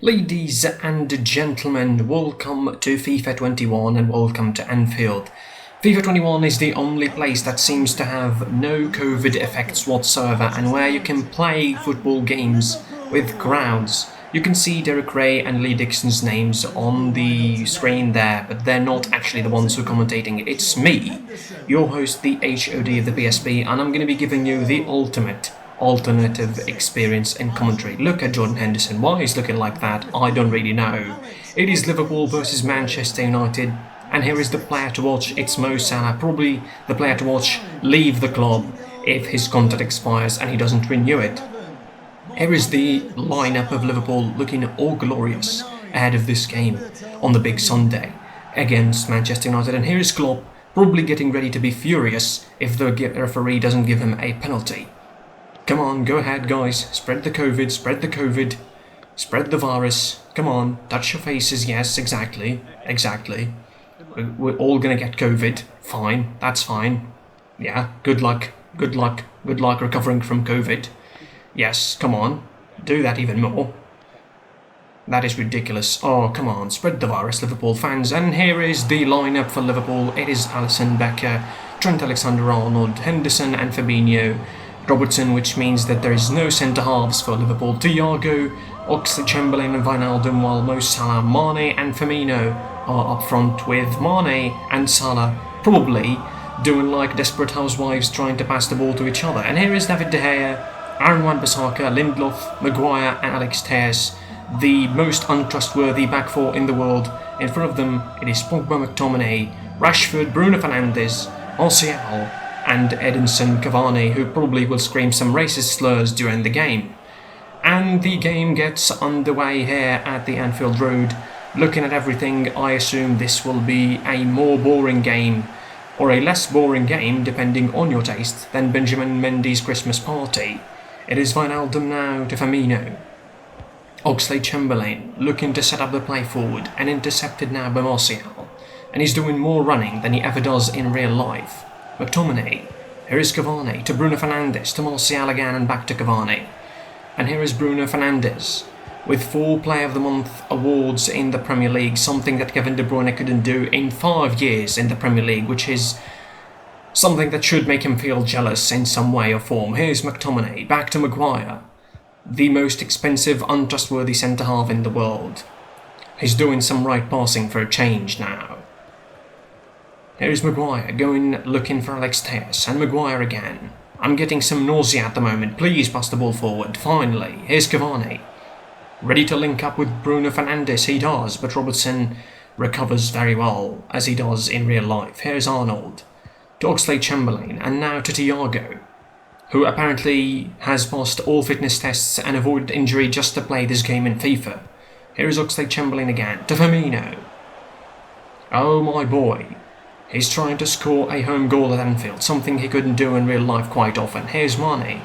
Ladies and gentlemen, welcome to FIFA 21 and welcome to Anfield. FIFA 21 is the only place that seems to have no COVID effects whatsoever and where you can play football games with crowds. You can see Derek Ray and Lee Dixon's names on the screen there, but they're not actually the ones who are commentating. It's me, your host, the HOD of the PSP, and I'm going to be giving you the ultimate alternative experience in commentary. Look at Jordan Henderson. Why he's looking like that, I don't really know. It is Liverpool versus Manchester United, and here is the player to watch. It's Mo Salah, probably the player to watch leave the club if his contract expires and he doesn't renew it. Here is the lineup of Liverpool looking all glorious ahead of this game on the big Sunday against Manchester United, and here is Klopp probably getting ready to be furious if the referee doesn't give him a penalty. Come on, go ahead guys, spread the COVID, spread the virus, come on, touch your faces, yes, exactly. We're all gonna get COVID, fine, that's fine. Yeah, good luck recovering from COVID. Yes, come on, do that even more. That is ridiculous. Oh, come on, spread the virus, Liverpool fans. And here is the lineup for Liverpool. It is Alisson, Becker, Trent Alexander-Arnold, Henderson and Fabinho, Robertson, which means that there is no centre-halves for Liverpool. Thiago, Oxlade-Chamberlain and Wijnaldum, while Mo Salah, Mane and Firmino are up front, with Mane and Salah probably doing like desperate housewives trying to pass the ball to each other. And here is David De Gea, Aaron Wan-Bissaka, Lindelof, Maguire and Alex Telles, the most untrustworthy back four in the world. In front of them, it is Pogba, McTominay, Rashford, Bruno Fernandes, Martial and Edinson Cavani, who probably will scream some racist slurs during the game. And the game gets underway here at the Anfield Road. Looking at everything, I assume this will be a more boring game, or a less boring game, depending on your taste, than Benjamin Mendy's Christmas party. It is Wijnaldum now to Firmino. Oxlade-Chamberlain looking to set up the play forward and intercepted now by Martial. And he's doing more running than he ever does in real life. McTominay. Here is Cavani to Bruno Fernandes, to Martial again and back to Cavani. And here is Bruno Fernandes with 4 Player of the Month awards in the Premier League, something that Kevin De Bruyne couldn't do in 5 years in the Premier League, which is something that should make him feel jealous in some way or form. Here's McTominay, back to Maguire, the most expensive, untrustworthy centre-half in the world. He's doing some right passing for a change now. Here's Maguire going looking for Alex Telles, and Maguire again. I'm getting some nausea at the moment, please pass the ball forward, finally. Here's Cavani, ready to link up with Bruno Fernandes, he does, but Robertson recovers very well, as he does in real life. Here's Arnold, to Oxlade-Chamberlain, and now to Thiago, who apparently has passed all fitness tests and avoided injury just to play this game in FIFA. Here is Oxlade-Chamberlain again, to Firmino. Oh my boy. He's trying to score a home goal at Anfield, something he couldn't do in real life quite often. Here's Mane,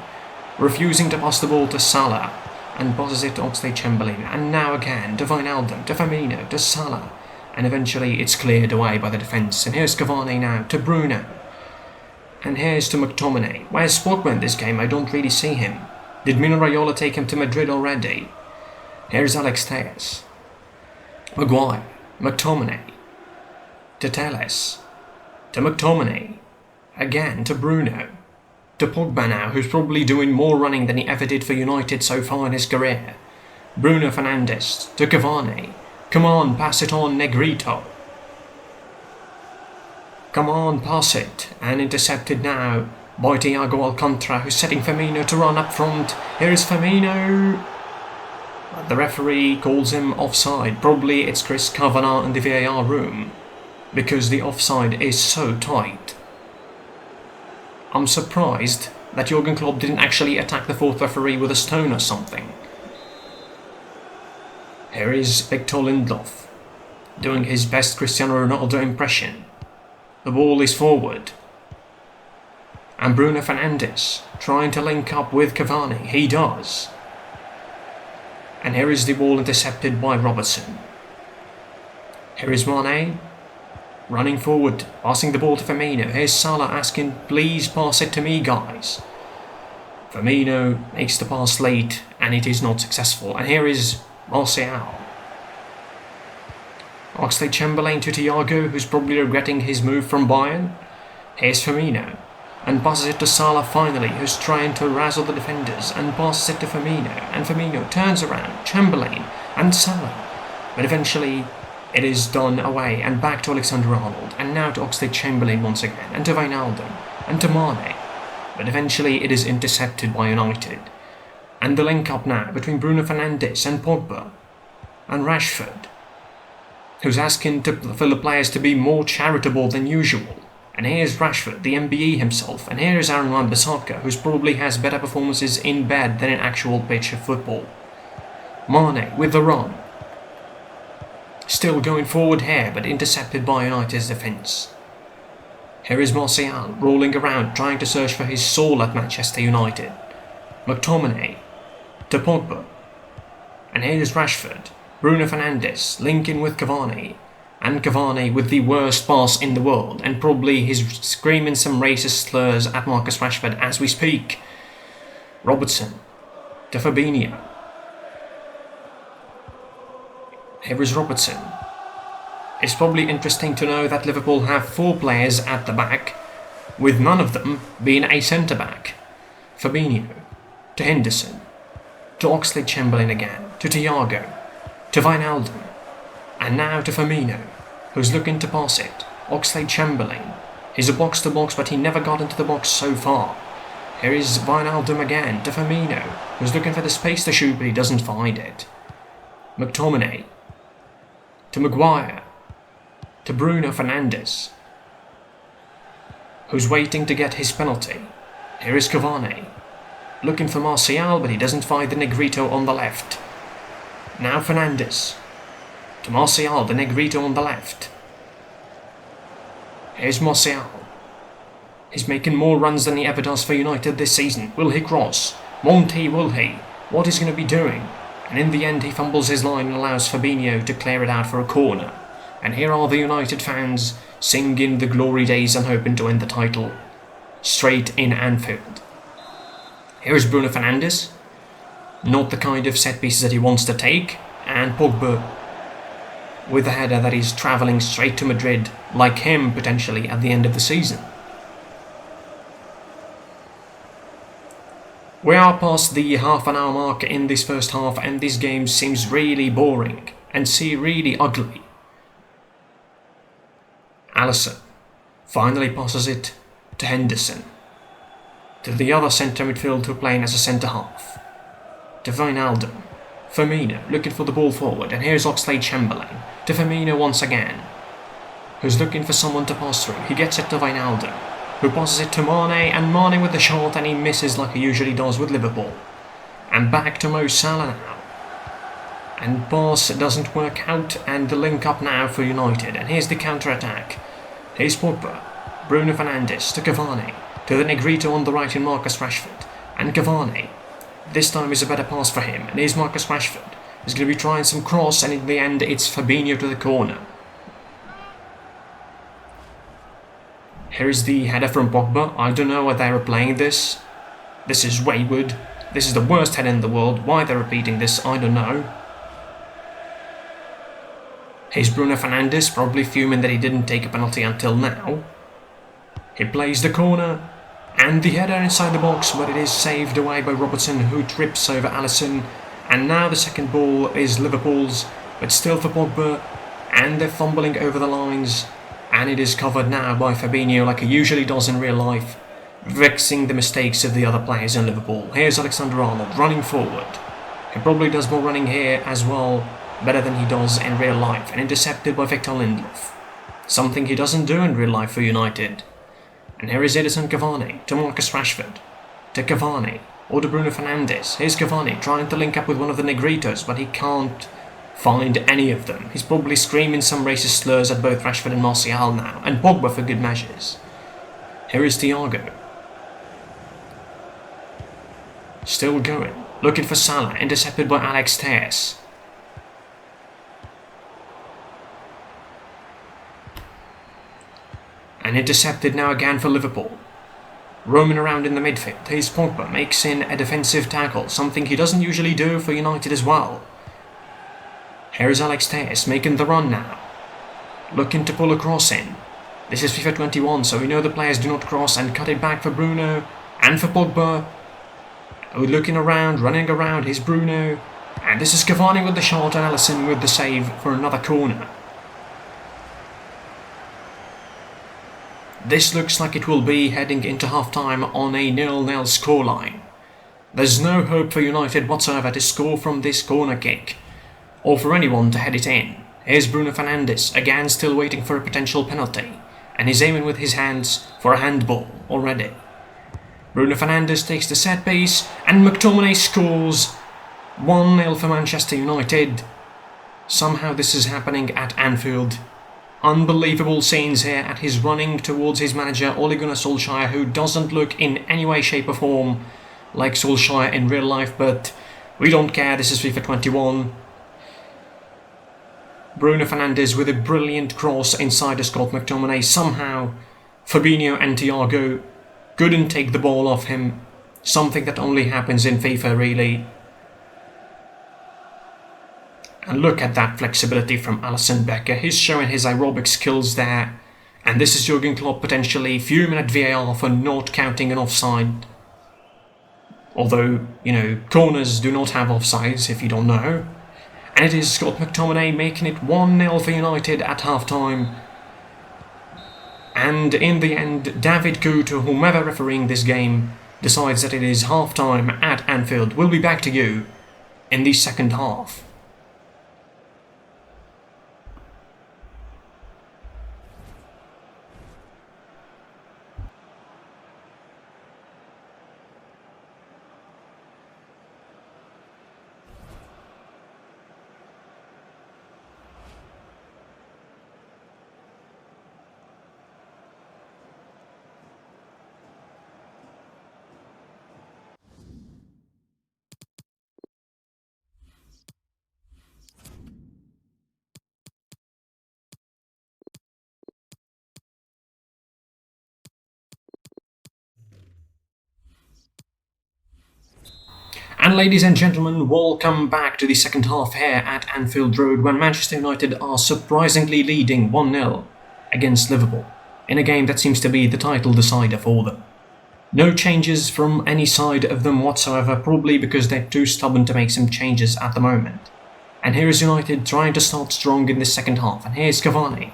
refusing to pass the ball to Salah, and passes it to Oxlade-Chamberlain, and now again to Wijnaldum, to Firmino, to Salah, and eventually it's cleared away by the defence. And here's Cavani now, to Bruno, and here's to McTominay. Where's Pogba in this game? I don't really see him. Did Mino Raiola take him to Madrid already? Here's Alex Telles, Maguire, McTominay, to Telles, to McTominay, again to Bruno, to Pogba now, who's probably doing more running than he ever did for United so far in his career. Bruno Fernandes, to Cavani. Come on, pass it on, Negrito. Come on, pass it. And intercepted now by Thiago Alcantara, who's setting Firmino to run up front. Here is Firmino. The referee calls him offside. Probably it's Chris Kavanagh in the VAR room, because the offside is so tight. I'm surprised that Jurgen Klopp didn't actually attack the 4th referee with a stone or something. Here is Victor Lindelof, doing his best Cristiano Ronaldo impression. The ball is forward. And Bruno Fernandes trying to link up with Cavani. He does. And here is the ball intercepted by Robertson. Here is Mane, running forward, passing the ball to Firmino. Here's Salah asking, please pass it to me, guys. Firmino makes the pass late, and it is not successful. And here is Martial. Oxlade-Chamberlain to Thiago, who's probably regretting his move from Bayern. Here's Firmino. And passes it to Salah finally, who's trying to razzle the defenders, and passes it to Firmino. And Firmino turns around, Chamberlain and Salah. But eventually it is done away, and back to Alexander-Arnold. And now to Oxlade-Chamberlain once again, and to Wijnaldum, and to Mane. But eventually it is intercepted by United. And the link up now between Bruno Fernandes and Pogba and Rashford, who's asking for the players to be more charitable than usual. And here's Rashford, the MBE himself, and here is Aaron Wan-Bissaka, who probably has better performances in bed than in actual pitch of football. Mane with the run. Still going forward here, but intercepted by United's defence. Here is Martial, rolling around, trying to search for his soul at Manchester United. McTominay to Pogba. And here is Rashford. Bruno Fernandes linking with Cavani. And Cavani with the worst pass in the world, and probably he's screaming some racist slurs at Marcus Rashford as we speak. Robertson to Fabinho. Here is Robertson. It's probably interesting to know that Liverpool have 4 players at the back, with none of them being a centre-back. Fabinho to Henderson, to Oxlade-Chamberlain again, to Thiago, to Wijnaldum, and now to Firmino, who's looking to pass it. Oxlade-Chamberlain. He's a box-to-box, but he never got into the box so far. Here is Wijnaldum again, to Firmino, who's looking for the space to shoot, but he doesn't find it. McTominay to Maguire, to Bruno Fernandes, who's waiting to get his penalty. Here is Cavani, looking for Martial, but he doesn't find the Negrito on the left. Now Fernandes to Martial, the Negrito on the left. Here's Martial. He's making more runs than he ever does for United this season. Will he cross? Monty, will he? What is he going to be doing? And in the end he fumbles his line and allows Fabinho to clear it out for a corner. And here are the United fans singing the glory days and hoping to win the title straight in Anfield. Here is Bruno Fernandes. Not the kind of set pieces that he wants to take. And Pogba with a header that is travelling straight to Madrid, like him potentially at the end of the season. We are past the half-an-hour mark in this first half, and this game seems really boring and really ugly. Alisson finally passes it to Henderson, to the other centre midfield who are playing as a centre-half, to Wijnaldum. Firmino looking for the ball forward, and here's Oxlade-Chamberlain to Firmino once again, who's looking for someone to pass through. He gets it to Wijnaldum, who passes it to Mane, and Mane with the shot, and he misses like he usually does with Liverpool. And back to Mo Salah now. And pass doesn't work out, and the link up now for United. And here's the counter-attack. Here's Pogba, Bruno Fernandes to Cavani, to the Negrito on the right in Marcus Rashford. And Cavani, this time is a better pass for him. And here's Marcus Rashford. He's going to be trying some cross, and in the end it's Fabinho to the corner. Here is the header from Pogba. I don't know why they're replaying this. This is wayward. This is the worst header in the world. Why they're repeating this, I don't know. Here's Bruno Fernandes, probably fuming that he didn't take a penalty until now. He plays the corner, and the header inside the box, but it is saved away by Robertson, who trips over Alisson. And now the second ball is Liverpool's, but still for Pogba, and they're fumbling over the lines. And it is covered now by Fabinho like he usually does in real life, vexing the mistakes of the other players in Liverpool. Here's Alexander-Arnold running forward. He probably does more running here as well, better than he does in real life, and intercepted by Victor Lindelof. Something he doesn't do in real life for United. And here is Edison Cavani to Marcus Rashford, to Cavani, or to Bruno Fernandes. Here's Cavani trying to link up with one of the Negritos, but he can't find any of them. He's probably screaming some racist slurs at both Rashford and Martial now, and Pogba for good measures. Here is Thiago. Still going, looking for Salah, intercepted by Alex Telles. And intercepted now again for Liverpool. Roaming around in the midfield, here's Pogba, makes in a defensive tackle, something he doesn't usually do for United as well. Here's Alex Telles making the run now. Looking to pull a cross in. This is FIFA 21, so we know the players do not cross, and cut it back for Bruno and for Pogba. Looking around, running around, here's Bruno. And this is Cavani with the shot and Alisson with the save for another corner. This looks like it will be heading into half-time on a 0-0 scoreline. There's no hope for United whatsoever to score from this corner kick, or for anyone to head it in. Here's Bruno Fernandes, again still waiting for a potential penalty, and he's aiming with his hands for a handball already. Bruno Fernandes takes the set piece, and McTominay scores 1-0 for Manchester United. Somehow this is happening at Anfield. Unbelievable scenes here at his running towards his manager Ole Gunnar Solskjaer, who doesn't look in any way, shape or form like Solskjaer in real life, but we don't care, this is FIFA 21. Bruno Fernandes with a brilliant cross inside to Scott McTominay. Somehow Fabinho and Thiago couldn't take the ball off him, something that only happens in FIFA really. And look at that flexibility from Alisson Becker. He's showing his aerobic skills there. And this is Jurgen Klopp potentially fuming at VAR for not counting an offside. Although, corners do not have offsides if you don't know. And it is Scott McTominay making it 1-0 for United at half-time. And in the end, David Coote, or whomever refereeing this game, decides that it is half-time at Anfield. We'll be back to you in the second half. And ladies and gentlemen, welcome back to the second half here at Anfield Road, when Manchester United are surprisingly leading 1-0 against Liverpool, in a game that seems to be the title decider for them. No changes from any side of them whatsoever, probably because they're too stubborn to make some changes at the moment. And here is United trying to start strong in this second half, and here's Cavani.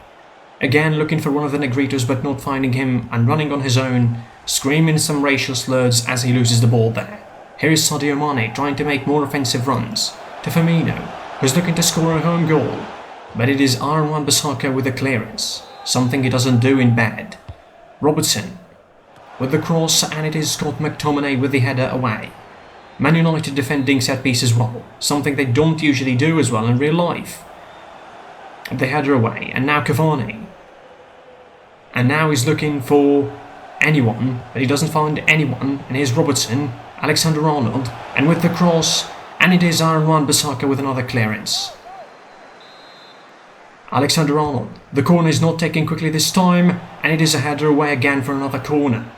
Again looking for one of the Negritos but not finding him, and running on his own, screaming some racial slurs as he loses the ball there. Here is Sadio Mane trying to make more offensive runs to Firmino, who's looking to score a home goal, but it is Aaron Wan-Bissaka with the clearance, something he doesn't do in bed. Robertson with the cross, and it is Scott McTominay with the header away. Man United defending set piece as well, something they don't usually do as well in real life. The header away, and now Cavani. And now he's looking for anyone, but he doesn't find anyone, and here's Robertson, Alexander-Arnold, and with the cross, and it is Aaron Wan-Bissaka with another clearance. Alexander-Arnold, the corner is not taken quickly this time, and it is a header away again for another corner.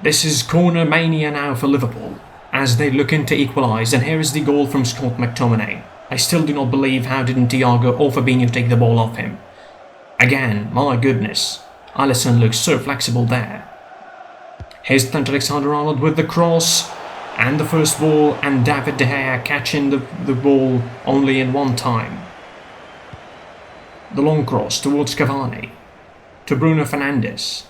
This is corner mania now for Liverpool, as they look to equalise, and here is the goal from Scott McTominay. I still do not believe how didn't Thiago or Fabinho take the ball off him. Again, my goodness, Alisson looks so flexible there. Here's Trent Alexander-Arnold with the cross and the first ball, and David De Gea catching the ball only in one time. The long cross towards Cavani, to Bruno Fernandes.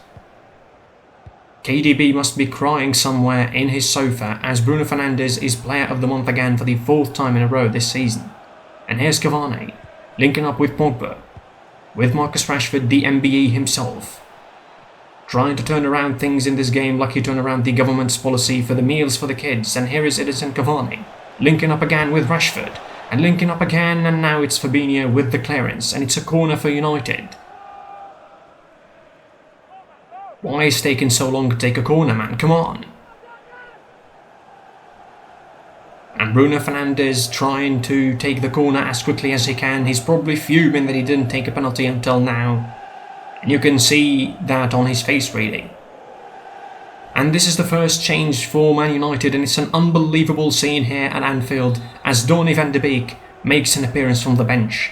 KDB must be crying somewhere in his sofa, as Bruno Fernandes is player of the month again for the fourth time in a row this season. And here's Cavani, linking up with Pogba, with Marcus Rashford, the MBE himself, trying to turn around things in this game like you turn around the government's policy for the meals for the kids. And here is Edison Cavani, linking up again with Rashford, and linking up again, and now it's Fabinho with the clearance, and it's a corner for United. Why is it taking so long to take a corner, man? Come on. And Bruno Fernandes trying to take the corner as quickly as he can. He's probably fuming that he didn't take a penalty until now. And you can see that on his face really. And this is the first change for Man United, and it's an unbelievable scene here at Anfield as Donny van de Beek makes an appearance from the bench.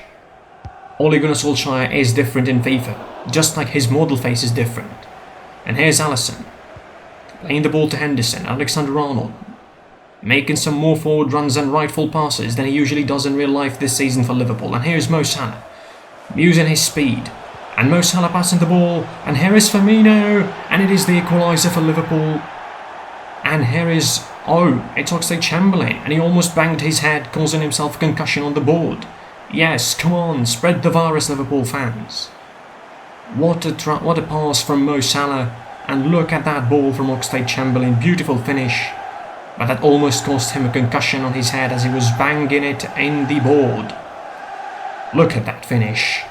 Ole Gunnar Solskjaer is different in FIFA, just like his model face is different. And here's Alisson, playing the ball to Henderson, Alexander-Arnold, making some more forward runs and rightful passes than he usually does in real life this season for Liverpool. And here's Mo Salah, using his speed. And Mo Salah passing the ball, and here is Firmino, and it is the equaliser for Liverpool. And here is, it's Oxlade-Chamberlain, and he almost banged his head, causing himself a concussion on the board. Yes, come on, spread the virus, Liverpool fans. What a pass from Mo Salah, and look at that ball from Oxlade-Chamberlain, beautiful finish. But that almost cost him a concussion on his head as he was banging it in the board. Look at that finish.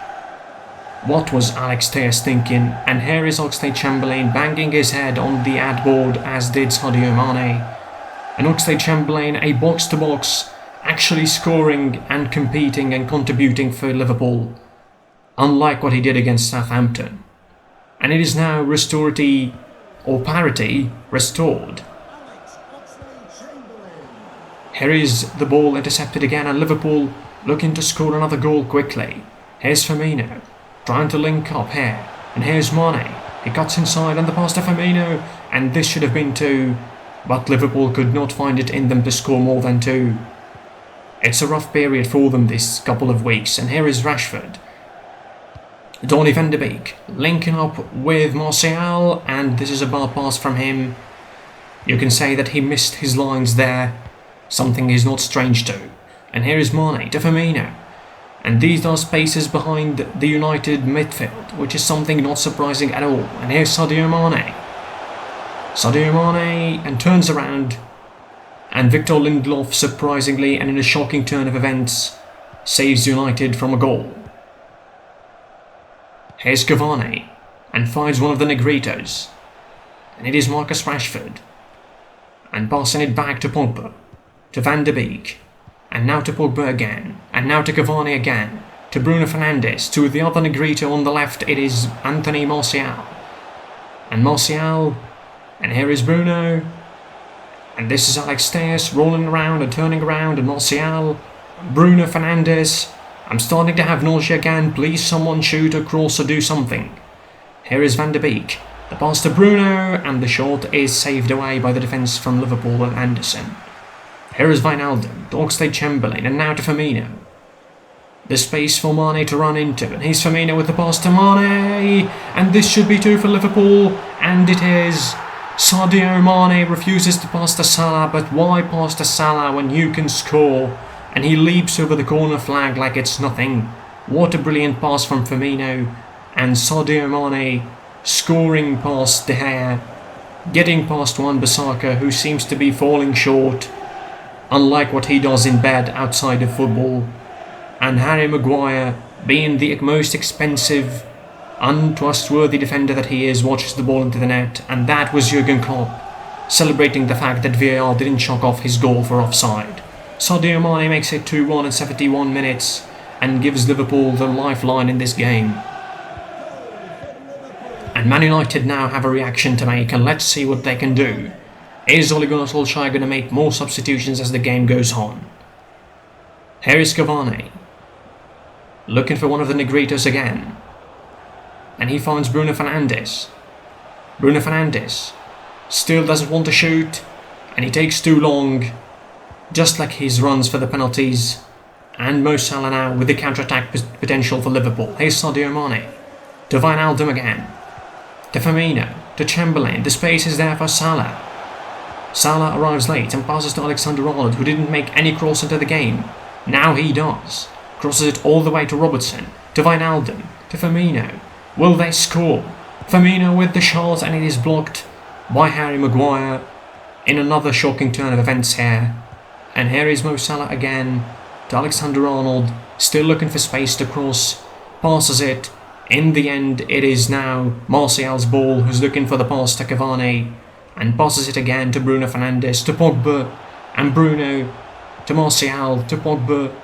What was Alex Telles thinking? And here is Oxlade-Chamberlain banging his head on the ad board, as did Sadio Mane. And Oxlade-Chamberlain, a box-to-box, actually scoring and competing and contributing for Liverpool, unlike what he did against Southampton. And it is now parity restored. Here is the ball intercepted again, and Liverpool looking to score another goal quickly. Here's Firmino, trying to link up here, and here's Mane. He cuts inside and the pass to Firmino, and this should have been 2, but Liverpool could not find it in them to score more than 2. It's a rough period for them this couple of weeks, and here is Rashford. Donny van de Beek linking up with Martial, and this is a bad pass from him. You can say that he missed his lines there, something he's not strange to. And here is Mane to Firmino. And these are spaces behind the United midfield, which is something not surprising at all. And here's Sadio Mane. Sadio Mane, and turns around. And Victor Lindelof, surprisingly and in a shocking turn of events, saves United from a goal. Here's Cavani, and finds one of the Negritos. And it is Marcus Rashford. And passing it back to Pogba, to Van de Beek. And now to Pogba again, and now to Cavani again, to Bruno Fernandes, to the other Negrito on the left, it is Anthony Martial. And Martial, and here is Bruno, and this is Alex Telles rolling around and turning around, and Martial, Bruno Fernandes. I'm starting to have nausea again, please someone shoot or cross or do something. Here is Van de Beek, the pass to Bruno, and the shot is saved away by the defence from Liverpool and Anderson. Here is Wijnaldum, to Oxlade-Chamberlain, and now to Firmino. The space for Mane to run into, and here's Firmino with the pass to Mane, and this should be 2 for Liverpool, and it is. Sadio Mane refuses to pass to Salah, but why pass to Salah when you can score? And he leaps over the corner flag like it's nothing. What a brilliant pass from Firmino, and Sadio Mane scoring past De Gea, getting past Wan-Bissaka, who seems to be falling short, unlike what he does in bed outside of football. And Harry Maguire, being the most expensive, untrustworthy defender that he is, watches the ball into the net, and that was Jurgen Klopp, celebrating the fact that VAR didn't chalk off his goal for offside. Sadio Mane makes it 2-1 in 71 minutes, and gives Liverpool the lifeline in this game. And Man United now have a reaction to make, and let's see what they can do. Is Ole Gunnar Solskjaer going to make more substitutions as the game goes on? Here is Cavani, looking for one of the Negritos again. And he finds Bruno Fernandes. Bruno Fernandes still doesn't want to shoot, and he takes too long, just like his runs for the penalties. And Mo Salah now with the counter-attack potential for Liverpool. Here's Sadio Mane, to Wijnaldum again, to Firmino, to Chamberlain. The space is there for Salah. Salah arrives late and passes to Alexander-Arnold, who didn't make any cross into the game. Now he does. Crosses it all the way to Robertson, to Wijnaldum, to Firmino. Will they score? Firmino with the shot, and it is blocked by Harry Maguire in another shocking turn of events here. And here is Mo Salah again, to Alexander-Arnold, still looking for space to cross. Passes it. In the end, it is now Martial's ball, who's looking for the pass to Cavani, and passes it again to Bruno Fernandes, to Pogba, and Bruno, to Martial, to Pogba.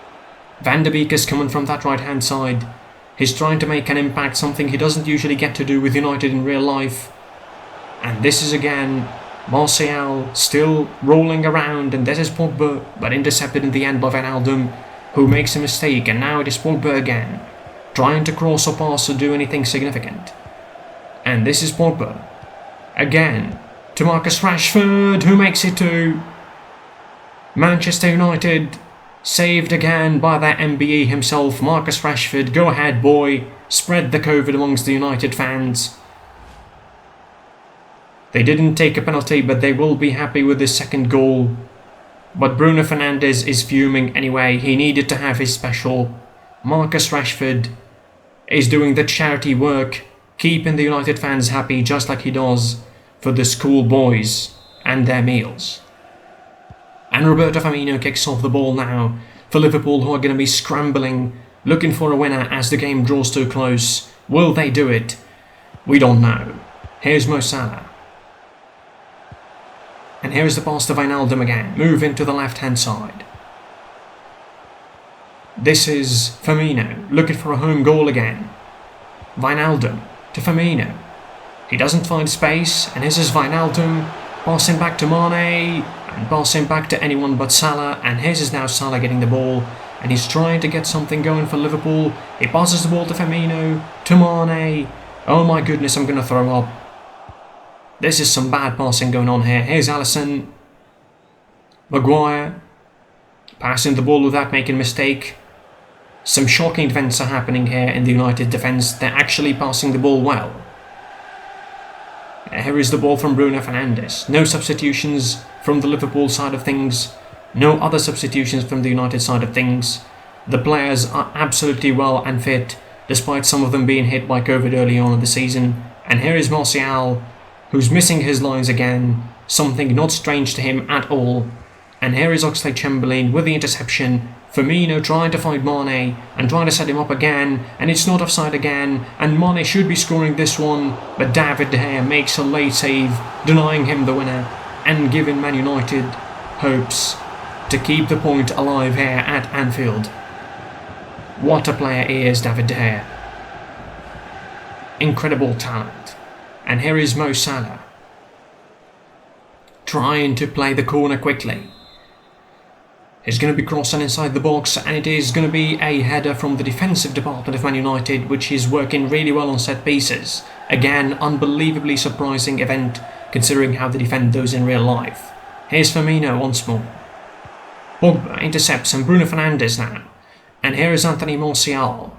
Van de Beek is coming from that right-hand side. He's trying to make an impact, something he doesn't usually get to do with United in real life. And this is again Martial still rolling around, and this is Pogba, but intercepted in the end by Wijnaldum. who makes a mistake, and now it is Pogba again, trying to cross or pass or do anything significant. And this is Pogba, again, to Marcus Rashford, who makes it to Manchester United, saved again by their MBE himself, Marcus Rashford. Go ahead, boy, spread the COVID amongst the United fans. They didn't take a penalty, but they will be happy with this second goal. But Bruno Fernandes is fuming anyway. He needed to have his special. Marcus Rashford is doing the charity work, keeping the United fans happy just like he does for the school boys and their meals. And Roberto Firmino kicks off the ball now for Liverpool, who are going to be scrambling, looking for a winner as the game draws too close. Will they do it? We don't know. Here's Mo Salah. And here is the pass to Wijnaldum again, moving to the left-hand side. This is Firmino, looking for a home goal again. Wijnaldum to Firmino. He doesn't find space, and this is Wijnaldum, passing back to Mane, and passing back to anyone but Salah, and here's is now Salah getting the ball, and he's trying to get something going for Liverpool. He passes the ball to Firmino, to Mane. Oh my goodness, I'm going to throw up. This is some bad passing going on here. Here's Alisson. Maguire. Passing the ball without making a mistake. Some shocking events are happening here in the United defence. They're actually passing the ball well. Here is the ball from Bruno Fernandes. No substitutions from the Liverpool side of things. No other substitutions from the United side of things. The players are absolutely well and fit, despite some of them being hit by COVID early on in the season. And here is Martial, who's missing his lines again, something not strange to him at all. And here is Oxlade-Chamberlain with the interception. Firmino trying to find Mane and trying to set him up again, and it's not offside again, and Mane should be scoring this one, but David De Gea makes a late save, denying him the winner and giving Man United hopes to keep the point alive here at Anfield. What a player he is, David De Gea. Incredible talent. And here is Mo Salah, trying to play the corner quickly. He's going to be crossing inside the box, and it is going to be a header from the defensive department of Man United, which is working really well on set pieces. Again, unbelievably surprising event considering how they defend those in real life. Here's Firmino once more. Pogba intercepts, and Bruno Fernandes now. And here is Anthony Martial.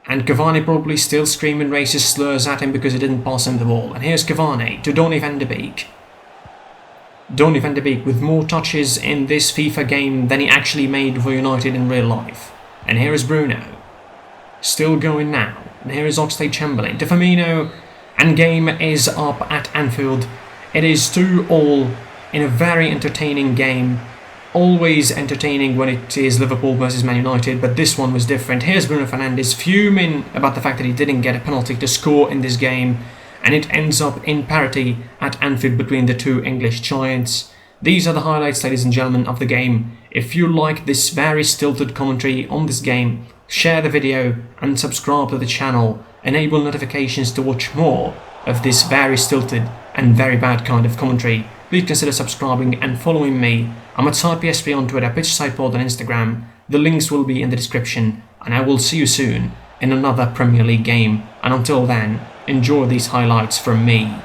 And Cavani probably still screaming racist slurs at him because he didn't pass him the ball. And here's Cavani to Donny van de Beek. Donny van de Beek with more touches in this FIFA game than he actually made for United in real life. And here is Bruno. Still going now. And here is Oxlade-Chamberlain to Firmino. And game is up at Anfield. It is 2-2 in a very entertaining game. Always entertaining when it is Liverpool versus Man United, but this one was different. Here's Bruno Fernandes fuming about the fact that he didn't get a penalty to score in this game, and it ends up in parity at Anfield between the two English giants. These are the highlights, ladies and gentlemen, of the game. If you like this very stilted commentary on this game, share the video and subscribe to the channel. Enable notifications to watch more of this very stilted and very bad kind of commentary. Please consider subscribing and following me. I'm at SidePSP on Twitter, PitchSidePod on Instagram. The links will be in the description, and I will see you soon in another Premier League game. And until then, enjoy these highlights from me.